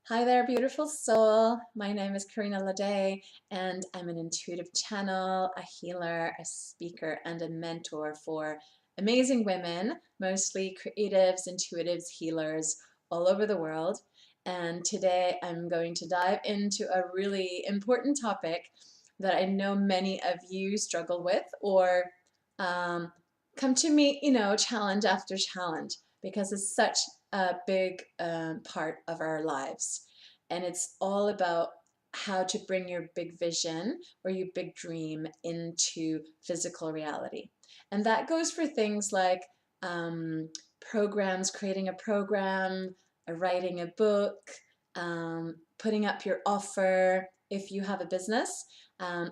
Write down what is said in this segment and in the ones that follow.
Hi there, beautiful soul. My name is Karina Lade, and I'm an intuitive channel, a healer, a speaker, and a mentor for amazing women, mostly creatives, intuitives, healers all over the world. And today I'm going to dive into a really important topic that I know many of you struggle with or um, come to me, challenge after challenge because it's such a big part of our lives. And it's all about how to bring your big vision or your big dream into physical reality. And that goes for things like um, programs, creating a program, writing a book, putting up your offer if you have a business.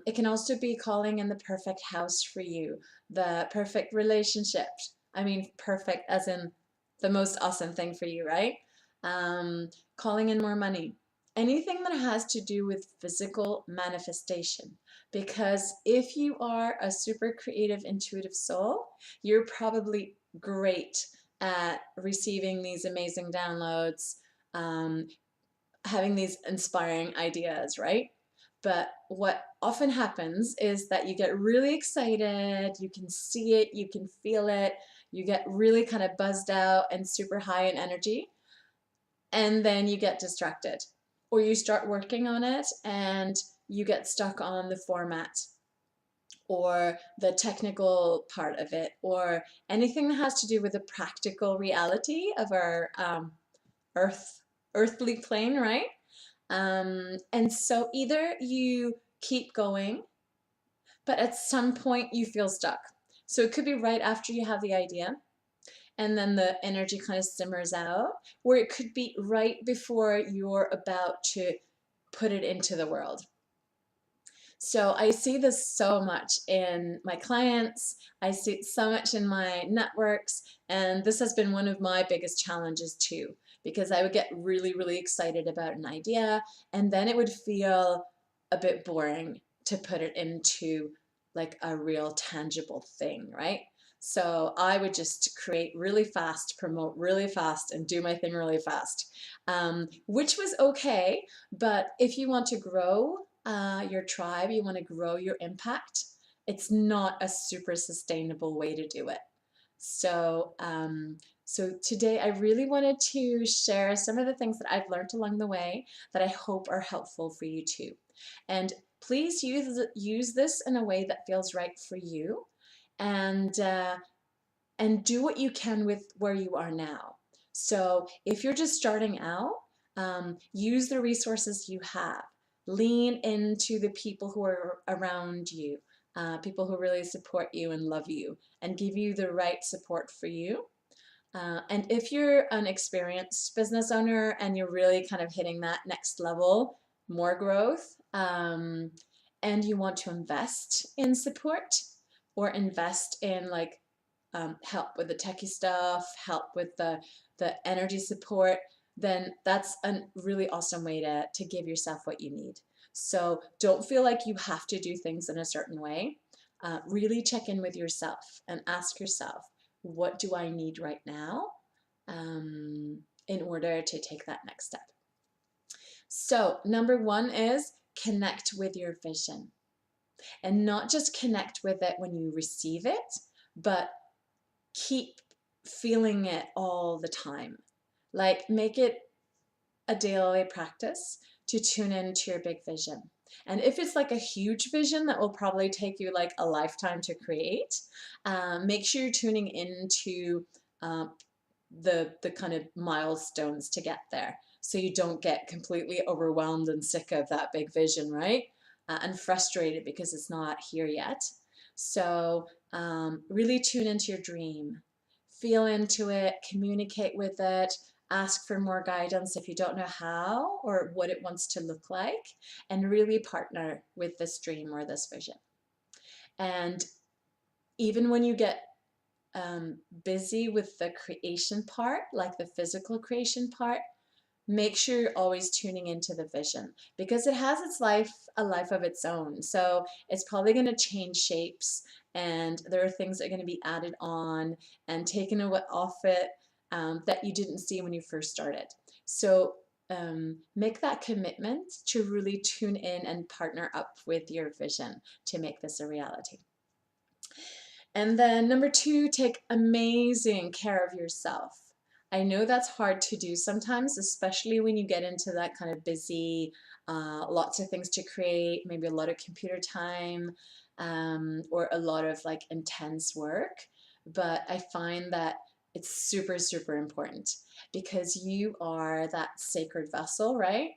It can also be calling in the perfect house for you, the perfect relationship. I mean, perfect as in the most awesome thing for you, right? Calling in more money. Anything that has to do with physical manifestation. Because if you are a super creative, intuitive soul, you're probably great at receiving these amazing downloads, um, having these inspiring ideas, right? But what often happens is that you get really excited, you can see it, you can feel it, you get really kind of buzzed out and super high in energy, and then you get distracted. Or you start working on it and you get stuck on the format or the technical part of it or anything that has to do with the practical reality of our earthly plane, right? And so either you keep going, but at some point you feel stuck. So it could be right after you have the idea, and then the energy kind of simmers out, or it could be right before you're about to put it into the world. So I see this so much in my clients. I see it so much in my networks. And this has been one of my biggest challenges too, because I would get really, really excited about an idea, and then it would feel a bit boring to put it into like a real tangible thing, right? So I would just create really fast, promote really fast, and do my thing really fast, which was okay. But if you want to grow your tribe, you want to grow your impact, it's not a super sustainable way to do it. So, so today I really wanted to share some of the things that I've learned along the way that I hope are helpful for you too. And please use this in a way that feels right for you, and uh, and do what you can with where you are now. So if you're just starting out, use the resources you have. Lean into the people who are around you, people who really support you and love you and give you the right support for you. And if you're an experienced business owner and you're really kind of hitting that next level, more growth, and you want to invest in support or invest in like help with the techie stuff, help with the energy support, then that's a really awesome way to give yourself what you need. So don't feel like you have to do things in a certain way. Really check in with yourself and ask yourself, what do I need right now in order to take that next step? So number one is connect with your vision, and not just connect with it when you receive it, but keep feeling it all the time. Like make it a daily practice to tune into your big vision. And if it's like a huge vision that will probably take you like a lifetime to create, make sure you're tuning into um, the kind of milestones to get there, so you don't get completely overwhelmed and sick of that big vision, right? And frustrated because it's not here yet. So really tune into your dream, feel into it, communicate with it, ask for more guidance if you don't know how or what it wants to look like, and really partner with this dream or this vision. And even when you get busy with the creation part, like the physical creation part, make sure you're always tuning into the vision, because it has a life of its own. So it's probably going to change shapes, and there are things that are going to be added on and taken away off it that you didn't see when you first started. So make that commitment to really tune in and partner up with your vision to make this a reality. And then number 2, take amazing care of yourself. I know that's hard to do sometimes, especially when you get into that kind of busy, lots of things to create, maybe a lot of computer time, or a lot of like intense work. But I find that it's super, super important because you are that sacred vessel, right?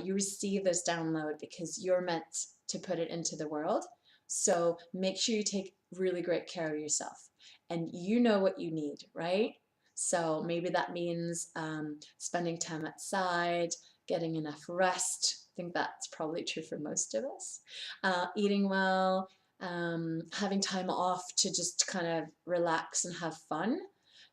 You receive this download because you're meant to put it into the world. So make sure you take really great care of yourself and you know what you need, right? So maybe that means spending time outside, getting enough rest. I think that's probably true for most of us. Eating well, having time off to just kind of relax and have fun.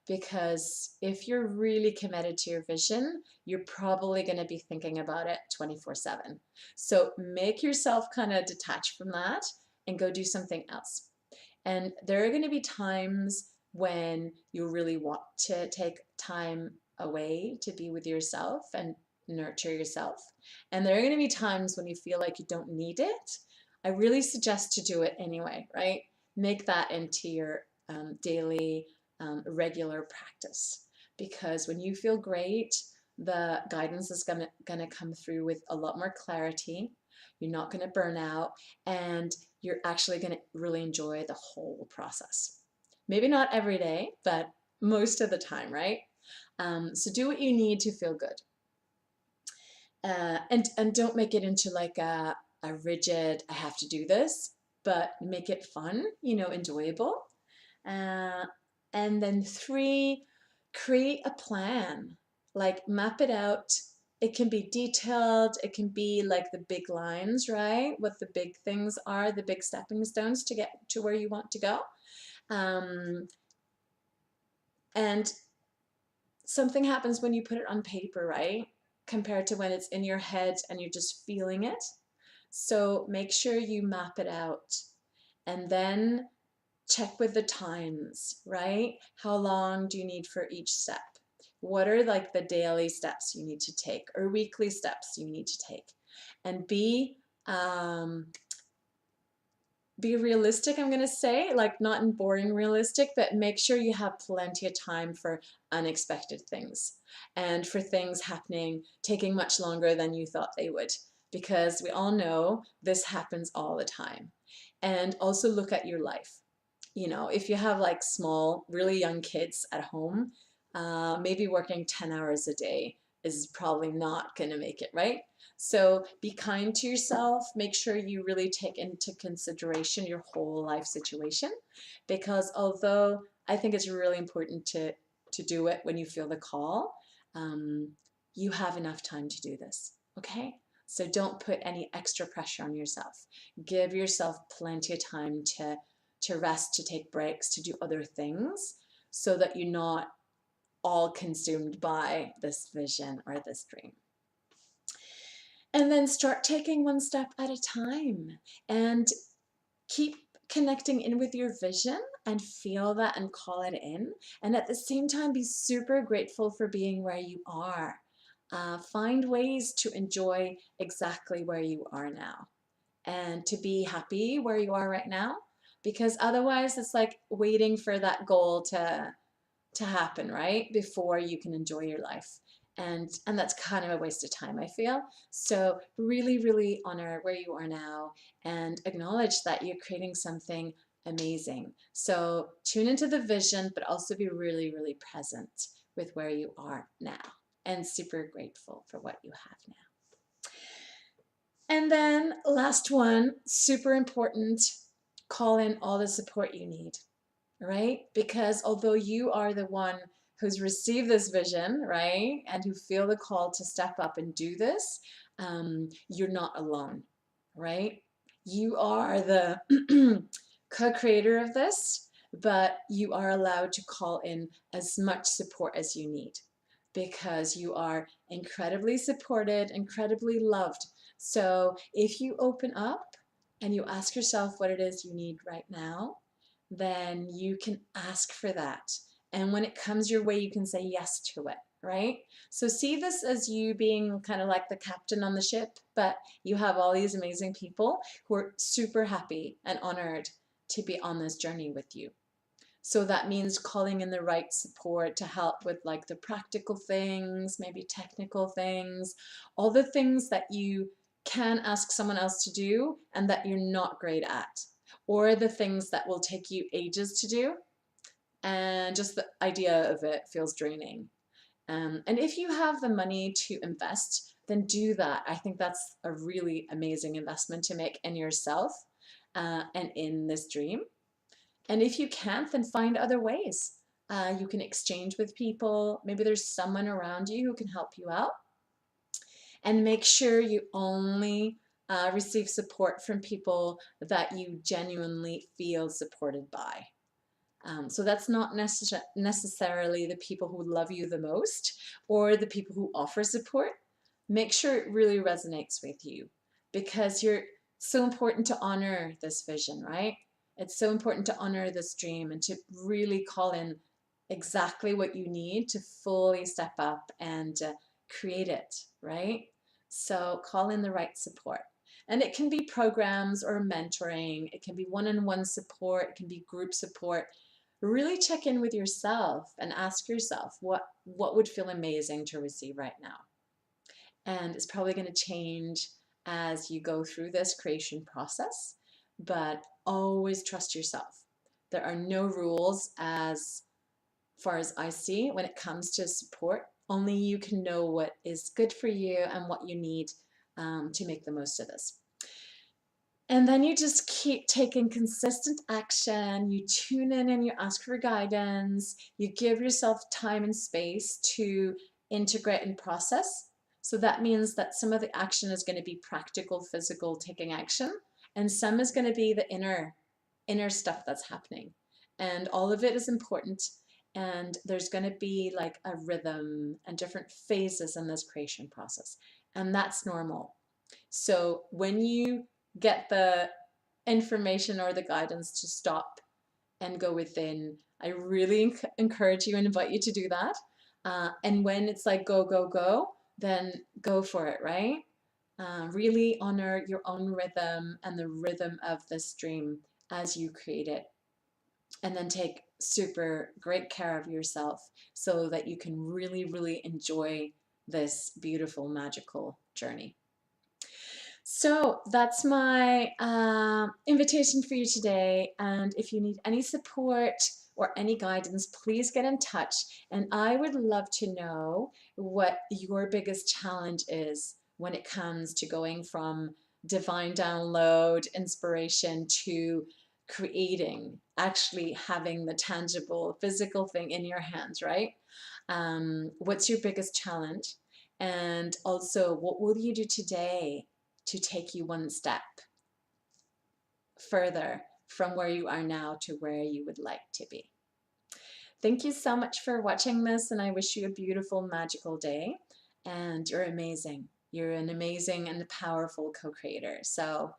Because if you're really committed to your vision, you're probably going to be thinking about it 24/7. So make yourself kind of detach from that and go do something else. And there are going to be times when you really want to take time away to be with yourself and nurture yourself. And there are going to be times when you feel like you don't need it. I really suggest to do it anyway, right? Make that into your daily, regular practice. Because when you feel great, the guidance is going to come through with a lot more clarity. You're not going to burn out, and you're actually going to really enjoy the whole process. Maybe not every day, but most of the time, right? So do what you need to feel good. And don't make it into like a rigid, I have to do this, but make it fun, enjoyable. And then 3, create a plan. Like map it out. It can be detailed. It can be like the big lines, right? What the big things are, the big stepping stones to get to where you want to go. And something happens when you put it on paper, right? Compared to when it's in your head and you're just feeling it. So make sure you map it out. And then check with the times, right? How long do you need for each step? What are like the daily steps you need to take or weekly steps you need to take? And be realistic, I'm going to say, like not in boring realistic, but make sure you have plenty of time for unexpected things and for things happening, taking much longer than you thought they would, because we all know this happens all the time. And also look at your life. If you have like small, really young kids at home, maybe working 10 hours a day is probably not going to make it, right? So be kind to yourself. Make sure you really take into consideration your whole life situation, because although I think it's really important to do it when you feel the call, you have enough time to do this, okay? So don't put any extra pressure on yourself. Give yourself plenty of time to rest, to take breaks, to do other things, so that you're not all consumed by this vision or this dream. And then start taking one step at a time and keep connecting in with your vision and feel that and call it in. And at the same time, be super grateful for being where you are. Find ways to enjoy exactly where you are now and to be happy where you are right now, because otherwise it's like waiting for that goal to happen, right, before you can enjoy your life. And that's kind of a waste of time, I feel. So really, really honor where you are now and acknowledge that you're creating something amazing. So tune into the vision, but also be really, really present with where you are now and super grateful for what you have now. And then last one, super important, call in all the support you need, right? Because although you are the one who's received this vision, right, and who feel the call to step up and do this, you're not alone, right? You are the co-creator of this, but you are allowed to call in as much support as you need, because you are incredibly supported, incredibly loved. So if you open up and you ask yourself what it is you need right now, then you can ask for that. And when it comes your way, you can say yes to it, right? So see this as you being kind of like the captain on the ship, but you have all these amazing people who are super happy and honored to be on this journey with you. So that means calling in the right support to help with like the practical things, maybe technical things, all the things that you can ask someone else to do and that you're not great at, or the things that will take you ages to do. And just the idea of it feels draining. And if you have the money to invest, then do that. I think that's a really amazing investment to make in yourself and in this dream. And if you can't, then find other ways. You can exchange with people. Maybe there's someone around you who can help you out. And make sure you only receive support from people that you genuinely feel supported by. So that's not necessarily the people who love you the most or the people who offer support. Make sure it really resonates with you, because you're so important to honor this vision, right? It's so important to honor this dream and to really call in exactly what you need to fully step up and create it, right? So call in the right support. And it can be programs or mentoring, it can be one-on-one support, it can be group support. Really check in with yourself and ask yourself what would feel amazing to receive right now. And it's probably going to change as you go through this creation process, but always trust yourself. There are no rules as far as I see when it comes to support. Only you can know what is good for you and what you need to make the most of this. And then you just keep taking consistent action. You tune in and you ask for guidance. You give yourself time and space to integrate and process. So that means that some of the action is going to be practical, physical, taking action, and some is going to be the inner stuff that's happening. And all of it is important. And there's going to be like a rhythm and different phases in this creation process. And that's normal. So when you get the information or the guidance to stop and go within, I really encourage you and invite you to do that. And when it's like go, go, go, then go for it, right? Really honor your own rhythm and the rhythm of this dream as you create it. And then take super great care of yourself so that you can really, really enjoy this beautiful, magical journey. So that's my invitation for you today. And if you need any support or any guidance, please get in touch. And I would love to know what your biggest challenge is when it comes to going from divine download, inspiration, to creating, actually having the tangible physical thing in your hands, right? What's your biggest challenge? And also, what will you do today to take you one step further from where you are now to where you would like to be? Thank you so much for watching this, and I wish you a beautiful, magical day. And you're amazing. You're an amazing and powerful co-creator. So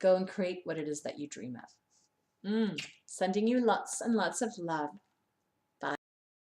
go and create what it is that you dream of. Sending you lots and lots of love.